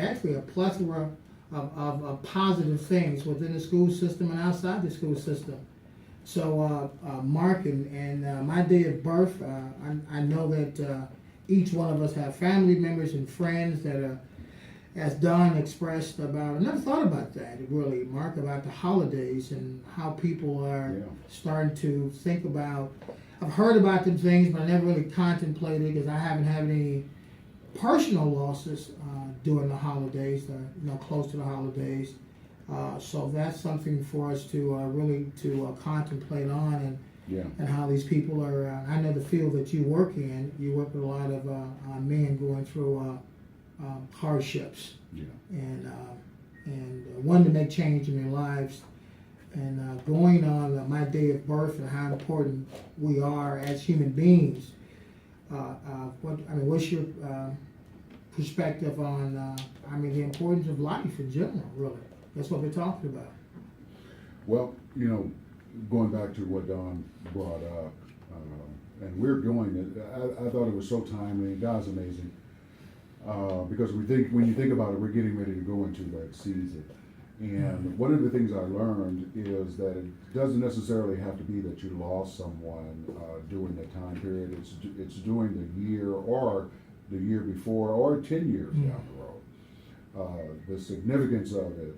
Actually a plethora of positive things within the school system and outside the school system. So, Mark, and my day of birth, I know that each one of us have family members and friends that are, as Don expressed about, I never thought about that really, Mark, about the holidays and how people are starting to think about. I've heard about them things, but I never really contemplated because I haven't had any personal losses during the holidays, close to the holidays. So that's something for us to really contemplate on, and how these people are. I know the field that you work in. You work with a lot of men going through hardships, and wanting to make change in their lives, and going on my day of birth and how important we are as human beings. What's your perspective on the importance of life in general? Really, that's what we're talking about. Well, going back to what Don brought up, and we're going. I thought it was so timely. God's amazing, because when you think about it, we're getting ready to go into that season. And one of the things I learned is that it doesn't necessarily have to be that you lost someone during that time period. It's during the year or the year before or 10 years down the road. The significance of it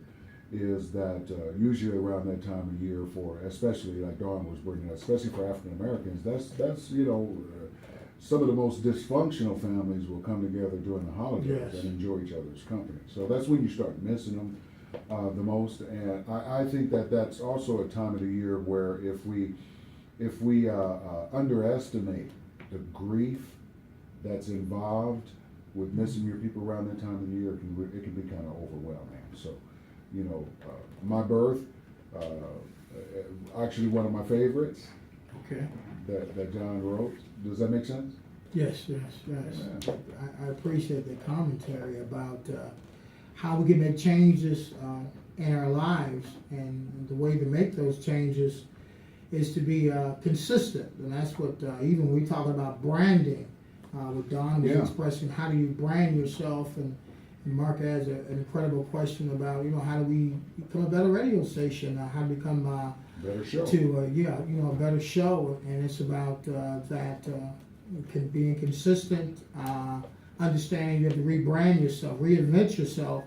is that usually around that time of year, especially like Dawn was bringing up, especially for African Americans, that's some of the most dysfunctional families will come together during the holidays and enjoy each other's company. So that's when you start missing them the most. And I think that that's also a time of the year where if we underestimate the grief that's involved with missing your people around that time of the year, it can be kind of overwhelming. So, my birth, actually one of my favorites. Okay. That John wrote. Does that make sense? Yes. I appreciate the commentary about how we can make changes in our lives, and the way to make those changes is to be consistent, and that's what even when we talk about branding, what Don was expressing, how do you brand yourself, and Mark has an incredible question about how do we become a better radio station, how to become better show. A better show, and it's about being consistent, understanding you have to rebrand yourself, reinvent yourself.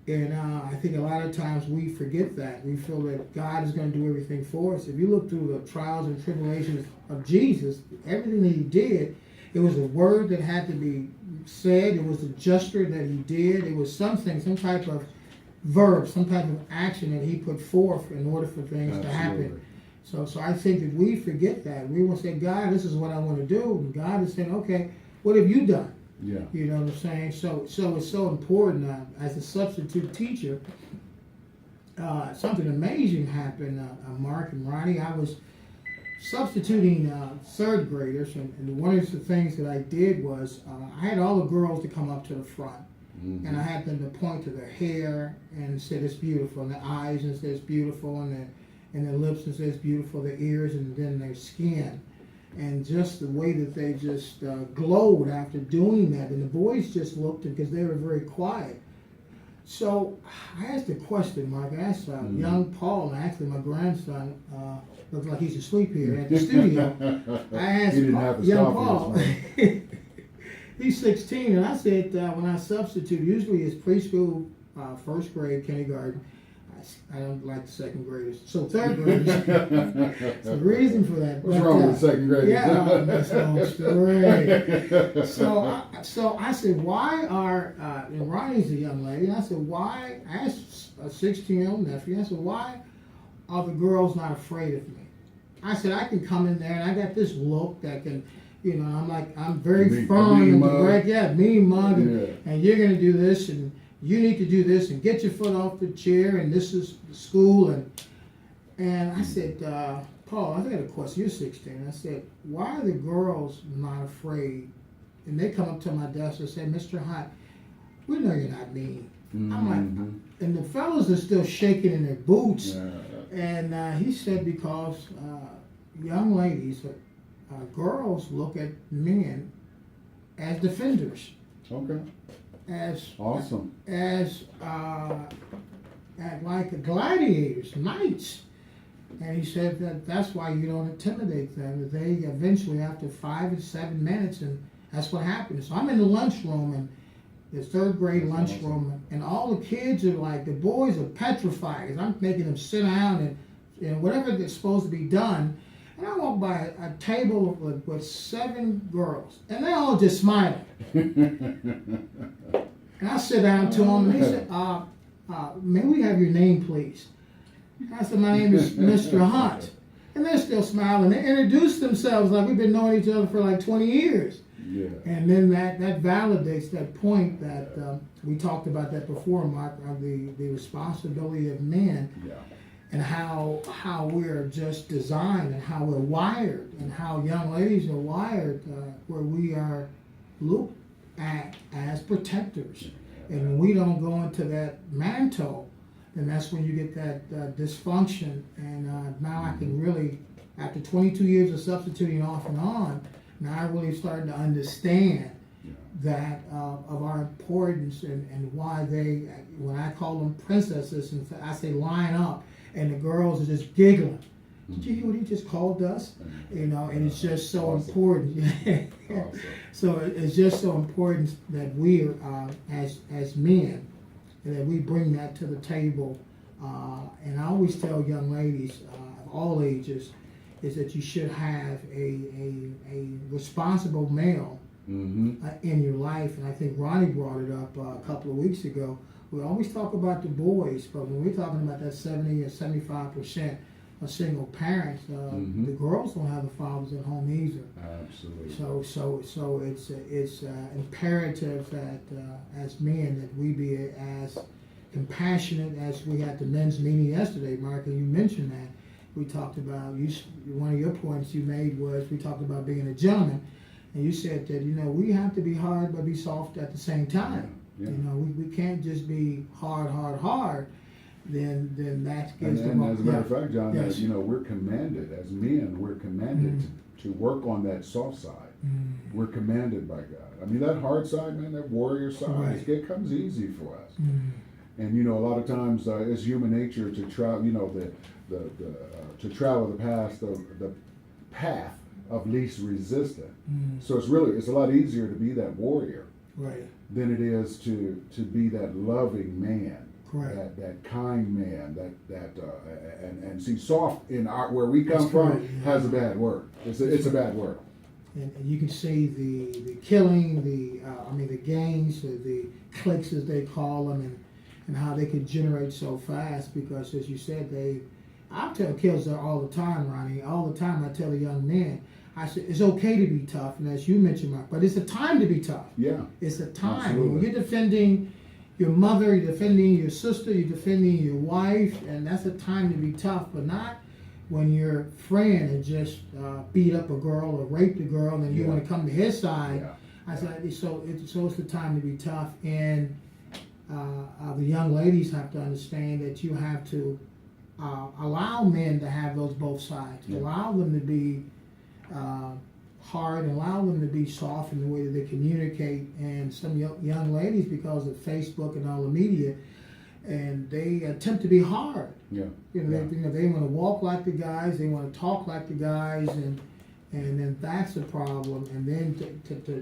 And I think a lot of times we forget that. We feel that God is going to do everything for us. If you look through the trials and tribulations of Jesus, everything that he did, it was a word that had to be said. It was a gesture that he did. It was something, some type of verb, some type of action that he put forth in order for things to happen. So I think that we forget that. We will say, God, this is what I want to do. And God is saying, okay, what have you done? Yeah. You know what I'm saying? So it's so important. As a substitute teacher, something amazing happened, Mark and Ronnie. I was substituting third graders, and one of the things that I did was I had all the girls to come up to the front, and I had them to point to their hair and say it's beautiful, and their eyes and say it's beautiful, and their lips and say it's beautiful, their ears, and then their skin. And just the way that they just glowed after doing that. And the boys just looked because they were very quiet. So I asked a question, Mark. I asked young Paul, and actually my grandson, looks like he's asleep here at the studio. I asked young Paul, he's 16, and I said when I substitute, usually it's preschool, first grade, kindergarten. I don't like the second graders. So third graders. So the reason for that. What's wrong with second graders? Yeah, that's great. So I said, why are, and Ronnie's a young lady, and I said, why, I asked a 16-year-old nephew, I said, why are the girls not afraid of me? I said, I can come in there and I got this look that can, I'm very firm and direct. Yeah, mean mug, and you're going to do this, and you need to do this, and get your foot off the chair, and this is school. And I said, Paul, I got a question. You're 16. I said, why are the girls not afraid? And they come up to my desk and say, Mr. Hunt, we know you're not mean. I'm like, and the fellows are still shaking in their boots. And he said, because young ladies, girls look at men as defenders. Okay. as Awesome. as at like gladiators, knights. And he said that that's why you don't intimidate them. That they eventually, after 5 and 7 minutes, and that's what happens. So I'm in the lunchroom, and the third grade lunchroom, and all the kids are like, the boys are petrified, because I'm making them sit down and whatever that's supposed to be done. And I walk by a table with 7 girls, and they're all just smiling. And I sit down to them, and they said, may we have your name, please? I said, my name is Mr. Hunt. And they're still smiling. They introduced themselves like we've been knowing each other for like 20 years. Yeah. And then that validates that point that we talked about that before, Mark, of the responsibility of men. Yeah. And how we're just designed, and how we're wired, and how young ladies are wired, where we are looked at as protectors. And when we don't go into that mantle, then that's when you get that dysfunction. And now I can really, after 22 years of substituting off and on, now I really starting to understand that of our importance and why they, when I call them princesses, and I say line up, and the girls are just giggling. Did you hear what he just called us? You know, and it's just so important. Awesome. So it's just so important that we, as men, that we bring that to the table. And I always tell young ladies of all ages is that you should have a responsible male in your life. And I think Ronnie brought it up a couple of weeks ago. We always talk about the boys, but when we're talking about that 70 or 75% of single parents, the girls don't have the fathers at home either. Absolutely. So it's imperative that as men that we be as compassionate as we had the men's meeting yesterday, Mark, and you mentioned that. We talked about, one of your points you made was, we talked about being a gentleman, and you said that, we have to be hard but be soft at the same time. Yeah. We can't just be hard, then that gives and them as a matter of fact, John, Yes. we're commanded, as men, we're commanded to work on that soft side. We're commanded by God. I mean, that hard side, man, that warrior side, Right. it comes easy for us. And a lot of times it's human nature to travel, to travel the path of least resistance. So it's a lot easier to be that warrior Right. than it is to be that loving man. Correct. That kind man, and see, soft in where we come from correct, yeah. has a bad word. It's a bad word. And you can see the killing, the gangs, the cliques as they call them, and how they can generate so fast, because as you said, I tell kids that all the time, Ronnie, all the time I tell the young men, I said, it's okay to be tough, and as you mentioned, Mark, but it's a time to be tough. Yeah. It's a time. Absolutely. When you're defending your mother, you're defending your sister, you're defending your wife, and that's a time to be tough, but not when your friend had just beat up a girl or raped a girl, and you want to come to his side. Yeah. I said, so it's the time to be tough, and the young ladies have to understand that you have to allow men to have those both sides, allow them to be hard, allow them to be soft in the way that they communicate. And some young ladies, because of Facebook and all the media, and they attempt to be hard. Yeah. They want to walk like the guys, they want to talk like the guys, and then that's a problem. And then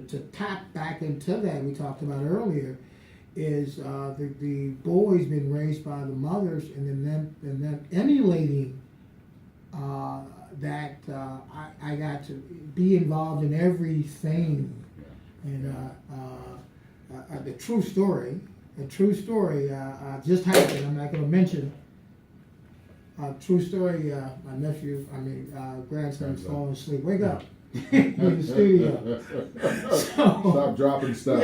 to tap back into that, we talked about earlier, is the boys been raised by the mothers, and then them emulating that I got to be involved in everything. And the true story just happened. I'm not going to mention. True story. My grandson's falling asleep. Wake up. In the studio. Stop dropping stuff.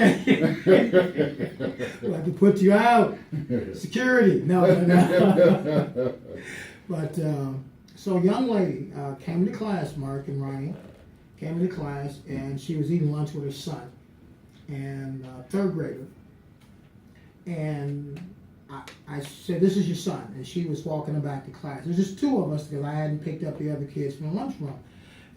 We'll have to put you out. Security. No. But so a young lady came to class, Mark and Ronnie, came to class, and she was eating lunch with her son, and third grader. And I said, this is your son. And she was walking him back to class. There's just two of us because I hadn't picked up the other kids from the lunchroom.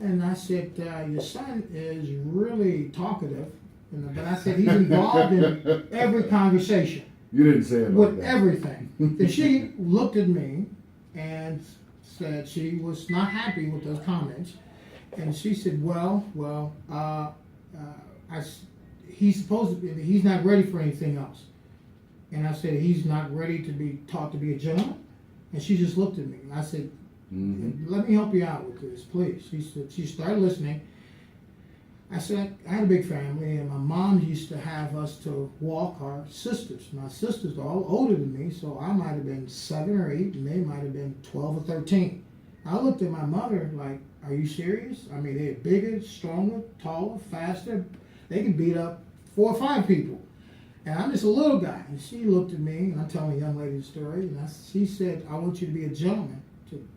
And I said, your son is really talkative, But I said, he's involved in every conversation You didn't say it like with that. everything. And she looked at me and said she was not happy with those comments. And she said, he's supposed to be, he's not ready for anything else. And I said, he's not ready to be taught to be a gentleman. And she just looked at me. And I said, let me help you out with this, please. She started listening. I said, I had a big family, and my mom used to have us to walk our sisters. My sisters are all older than me, so I might have been 7 or 8, and they might have been 12 or 13. I looked at my mother like, are you serious? I mean, they're bigger, stronger, taller, faster. They can beat up 4 or 5 people. And I'm just a little guy. And she looked at me, and I'm telling a young lady the story, and she said, I want you to be a gentleman,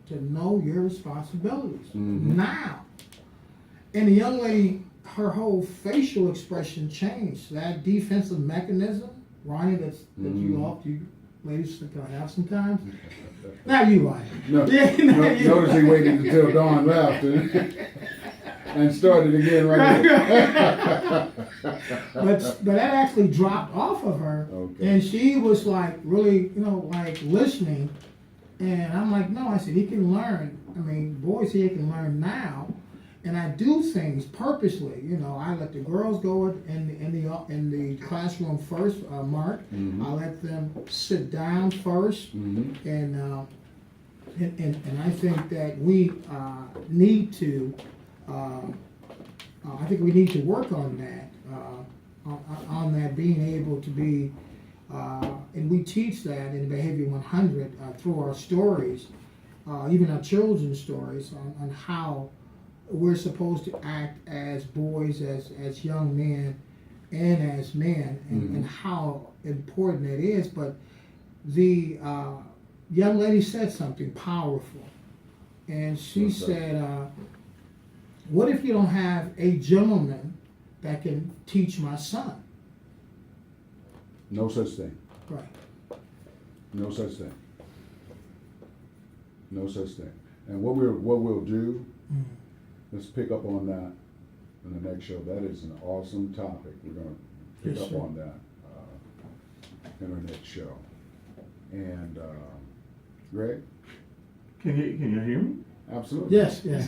to know your responsibilities now. And the young lady, her whole facial expression changed. That defensive mechanism, Ronnie, that you ladies can have sometimes. Not you, Ronnie. No, notice he waited until Dawn left and started again right there. But that actually dropped off of her, Okay. and she was like really, like listening. And I'm like, no, I said he can learn. I mean, boys here can learn now. And I do things purposely. I let the girls go in the classroom first, Mark. I let them sit down first, and I think that we need to. I think we need to work on that. On that, being able to be, and we teach that in Behavior 100 through our stories, even our children's stories, on how we're supposed to act as boys, as young men, and as men, and how important that is. But the young lady said something powerful, and she said, what if you don't have a gentleman that can teach my son? No such thing. Right. No such thing. No such thing. And what we'll do, let's pick up on that in the next show. That is an awesome topic. We're going to pick up on that in our next show. And Greg? Can you hear me? Absolutely. Yes. I'm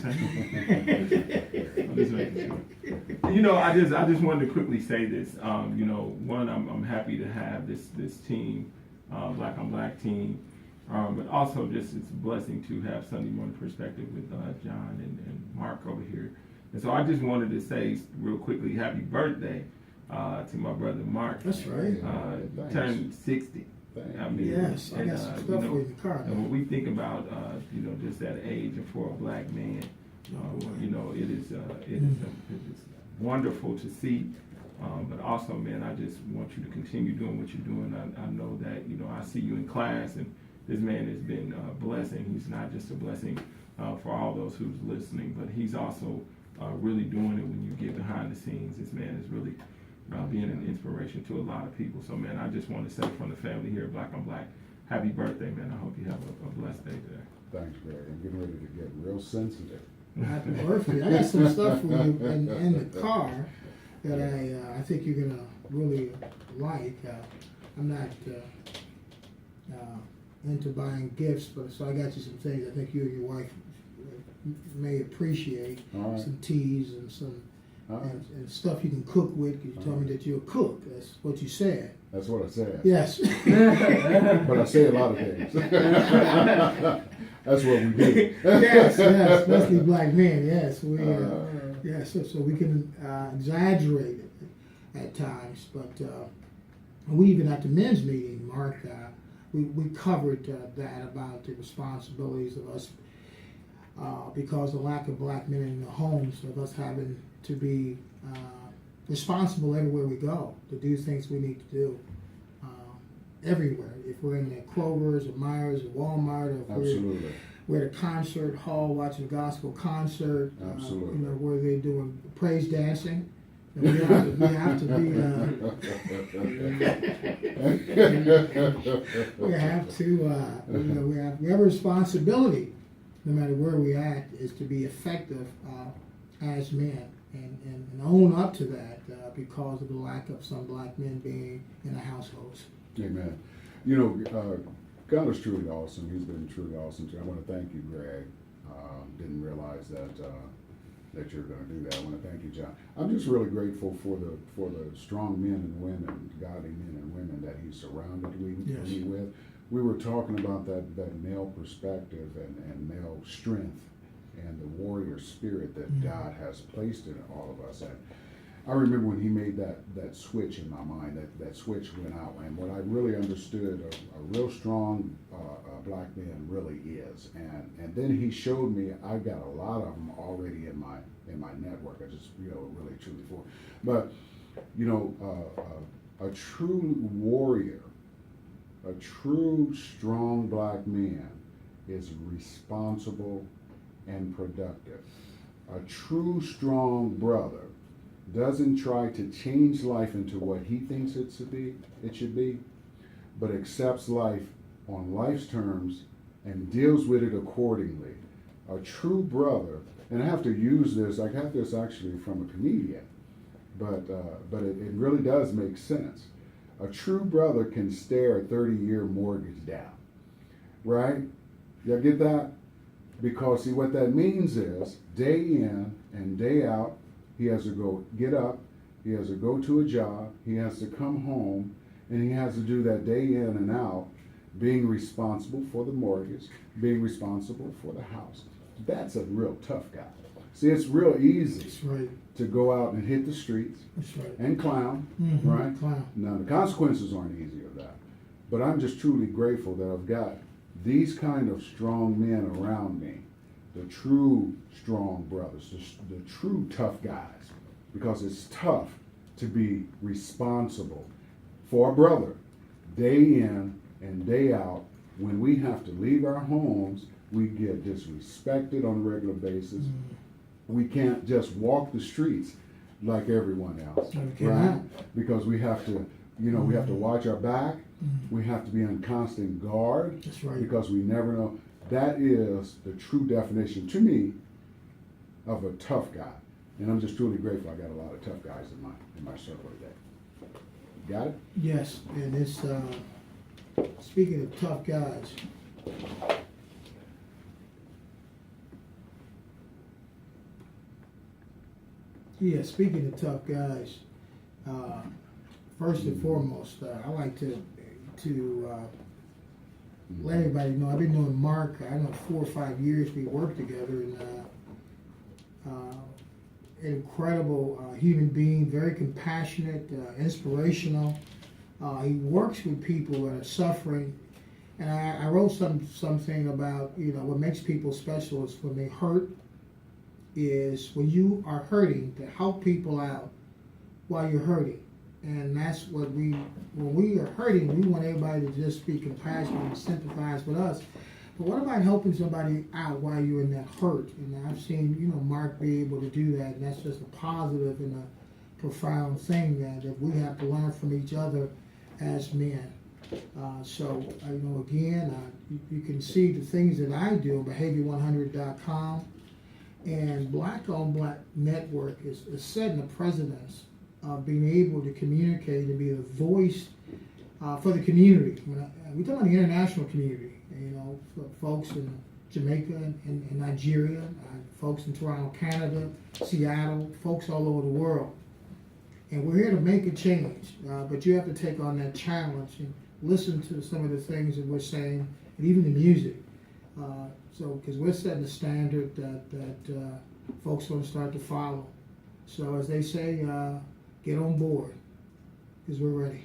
just making sure. I just wanted to quickly say this. One, I'm happy to have this team, Black on Black team, but also just it's a blessing to have Sunday Morning Perspective with John and Mark over here. And so I just wanted to say real quickly, happy birthday to my brother Mark. That's right. Turned 60. I mean, yes, I got some stuff for you in the car. And when we think about, just that age and for a black man, it is wonderful to see. But also, man, I just want you to continue doing what you're doing. I know that, I see you in class, and this man has been a blessing. He's not just a blessing for all those who's listening, but he's also really doing it when you get behind the scenes. This man is really being an inspiration to a lot of people. So, man, I just want to say from the family here at Black on Black, happy birthday, man. I hope you have a blessed day today. Thanks, Greg. I'm getting ready to get real sensitive. Happy birthday. I got some stuff for you in the car that I think you're going to really like. I'm not into buying gifts, but so I got you some things I think you and your wife may appreciate. All right. Some teas and some All right. and stuff you can cook with, because you told me that you're a cook. That's what you said. That's what I said. Yes. But I say a lot of things. That's what we do. yes, especially black men. Yes, so we can exaggerate it at times, but we even at the men's meeting, Mark, we covered that about the responsibilities of us because the lack of black men in the homes, of us having to be responsible everywhere we go, to do things we need to do everywhere. If we're in the Kroger's or Myers or Walmart, or if Absolutely. we're at a concert hall watching a gospel concert, Absolutely. where they're doing praise dancing. And we have to be. We have to. We have a responsibility, no matter where we at, is to be effective as men. and own up to that because of the lack of some black men being in the households. Amen. You know, God is truly awesome. He's been truly awesome too. I want to thank you, Greg. Didn't realize that you're going to do that. I want to thank you, John. I'm just really grateful for the strong men and women, godly men and women that He surrounded me with. We were talking about that male perspective and male strength and the warrior spirit that God has placed in all of us. And I remember when He made that switch in my mind, that switch went out, and what I really understood a real strong black man really is. And then He showed me I've got a lot of them already in my network. I just really truly for. But a true warrior, a true strong black man is responsible and productive. A true strong brother doesn't try to change life into what he thinks it should be, but accepts life on life's terms and deals with it accordingly. A true brother, and I have to use this, I got this actually from a comedian, but it really does make sense. A true brother can stare a 30-year mortgage down, right? Y'all get that? Because see, what that means is day in and day out, he has to get up, he has to go to a job, he has to come home, and he has to do that day in and out, being responsible for the mortgage, being responsible for the house. That's a real tough guy. See, it's real easy That's right. to go out and hit the streets That's right. and clown, Mm-hmm. right? Clown. Now, the consequences aren't easy of that. But I'm just truly grateful that I've got these kind of strong men around me, the true strong brothers, the true tough guys, because it's tough to be responsible for a brother day in and day out. When we have to leave our homes, we get disrespected on a regular basis. We can't just walk the streets like everyone else, right? Because we have to, we have to watch our back. We have to be on constant guard. That's right. Because we never know. That is the true definition to me of a tough guy. And I'm just truly grateful I got a lot of tough guys in my circle today. Got it? Yes, and it's speaking of tough guys. Yeah, speaking of tough guys, first and foremost, I like to let everybody know I've been knowing Mark. I know 4 or 5 years we worked together, and an incredible human being, very compassionate, inspirational. He works with people that are suffering, and I wrote something about what makes people special is when they hurt. Is when you are hurting to help people out while you're hurting. And that's what when we are hurting, we want everybody to just be compassionate and sympathize with us. But what about helping somebody out while you're in that hurt? And I've seen, Mark be able to do that, and that's just a positive and a profound thing that we have to learn from each other as men. Again, you can see the things that I do on Behavior100.com. And Black on Black Network is setting the precedence of being able to communicate and be a voice for the community. We're talking about the international community, for folks in Jamaica and Nigeria, folks in Toronto, Canada, Seattle, folks all over the world. And we're here to make a change, but you have to take on that challenge and listen to some of the things that we're saying, and even the music. Because we're setting a standard that folks are going to start to follow. So as they say, get on board, because we're ready.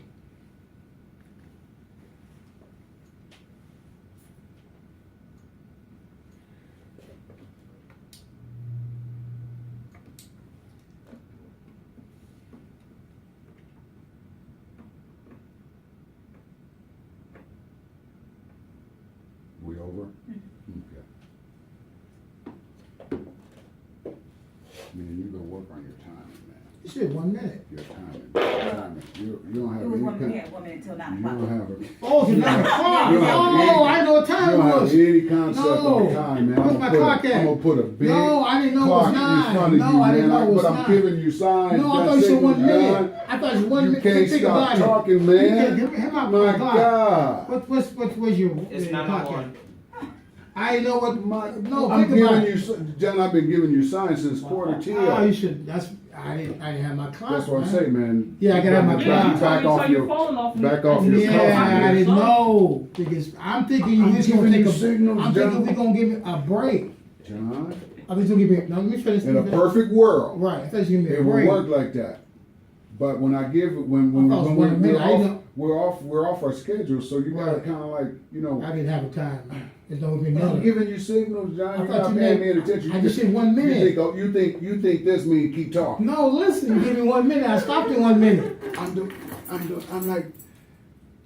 We over? Okay. Man, you go work on your timing, man. You said 1 minute. Your timing. You don't have It was any 1 can't- we had 1 minute till 9 You don't o'clock. have a. Oh, it's 9 o'clock. You don't have Oh, I didn't know what You time it don't have was. any concept No. of time, man. Where's my clock at? I'm gonna put a big No, I didn't know it was clock 9. in front of No, you, I didn't man. know it was But I'm 9. giving you signs. No, I that thought you said signal's 1 minute. done. I thought it was 1 You minute. can't Think stop about it. talking, You man. can't give him my My clock. God. What's your It's clock 9:01. at? I didn't know what my. No, I'm think about giving it. you, John. I've been giving you signs since quarter till. Oh, you should. I didn't have my clock. That's what I man. say, man. Yeah, I gotta have my Back- clock. Back off your Yeah, I didn't coffee. know because I'm thinking you I'm was gonna giving take you a. signals, I'm thinking John. we're gonna give me a break. John, I was gonna give me. No, let me finish. in a perfect world, Right, I thought you were gonna give me it a will break. work like that. But when I give it, when I thought it was 1 minute. I didn't know. we're off our schedule, so you gotta Right. kind of like, you know. I didn't have a time. It's no been I'm nothing. giving you signals, John. I You're thought not you paying meant- me any attention. I just said 1 minute. You think this means keep talking? No, listen. Give me 1 minute. I stopped in 1 minute. I'm like.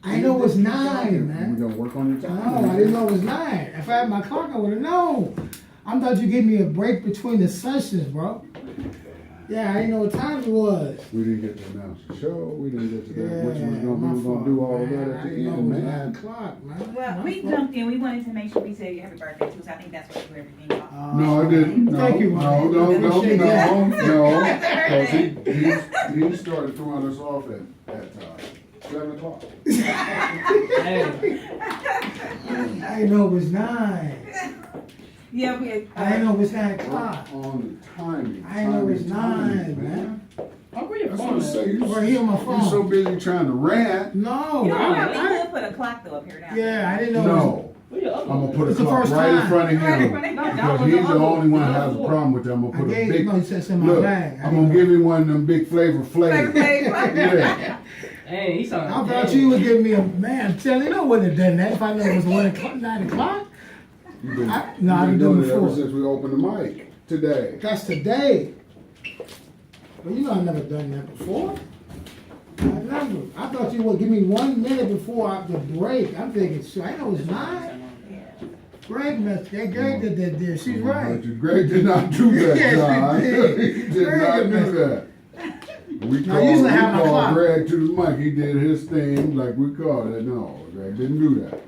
I know it's Keep 9, talking. man. We're gonna work on your time. No, I didn't know it was 9. If I had my clock, I would have known. I thought you gave me a break between the sessions, bro. Yeah, I didn't know what time it was. We didn't get to announce the show. We didn't get to that. Yeah, Which was my we were fault, gonna do all of man. that I at the didn't know it end, was 9 man. o'clock, man. Well, My we fault. jumped in. We wanted to make sure we said happy birthday too, so I think that's what threw everything off. No, I didn't. No, Thank you, no, man. no, I no, appreciate that. no. Because he started throwing us off at 7 o'clock. I didn't know it was 9. Yeah, we had, I didn't know it was 9 o'clock. On the timing. I didn't know it was timing, 9, man. That's what I say. Right here on my phone. You're so busy trying to rant. No, you know, I- we could put a clock though up here now. yeah, I didn't know. It was, No. I'm gonna put a It's the clock first right in time. front of Right in him. front of him. Because he's the only one that has a problem with that. I'm gonna I put a gave. big. No, you said it's in my Look, bag. I I'm didn't gonna know. give him one of them big flavor flavors. Yeah. Hey, he sounded. I thought you would give me a man. I'm telling you, I wouldn't have done that if I knew it was 1 o'clock, 9 o'clock. You've been, No, I've you've been been doing doing it it ever before. since we opened the mic today. That's today. Well, you know I've never done that before. I never. I thought you would give me 1 minute before the break. I'm thinking, so I know it's 9. Greg messed. Greg did that there. She's right. But Greg did not do that, Yes, he John. did. He did Greg not did do mess that. We Now, I usually have my called clock. Greg to the mic. He did his thing like we called it. No, Greg didn't do that.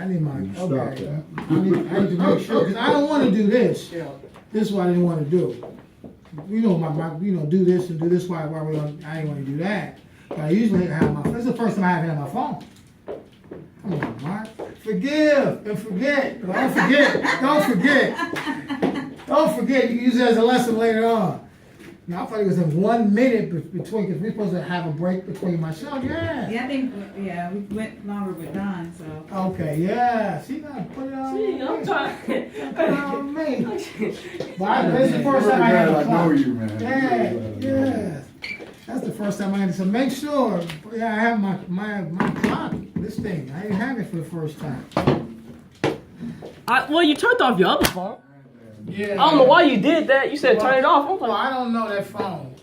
I need my. Stop Okay. that. I need to make sure because I don't want to do this. This is what I didn't want to do. You know, do this and do this. Why we on? I didn't want to do that. But I usually have my. This is the first time I have it on my phone. Come on, Mark. Forgive and forget. Don't forget. Don't forget. Don't forget. You can use it as a lesson later on. Now, I thought it was in 1 minute between, because we're supposed to have a break between my show. Yeah. Yeah, I think, yeah, we went longer with Don, so. Okay, yeah. See, now put it on. See, I'm trying. Put it on me. But this is the first time I had a I know clock. you, man. Yeah, yeah. That's the first time I had it. So make sure, yeah, I have my clock. This thing, I didn't have it for the first time. Well, you turned off your other phone. Yeah. I don't know why you did that. You said turn it off. I was Well, like, I don't know that phone.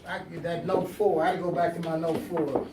That Note 4. I had to go back to my Note 4.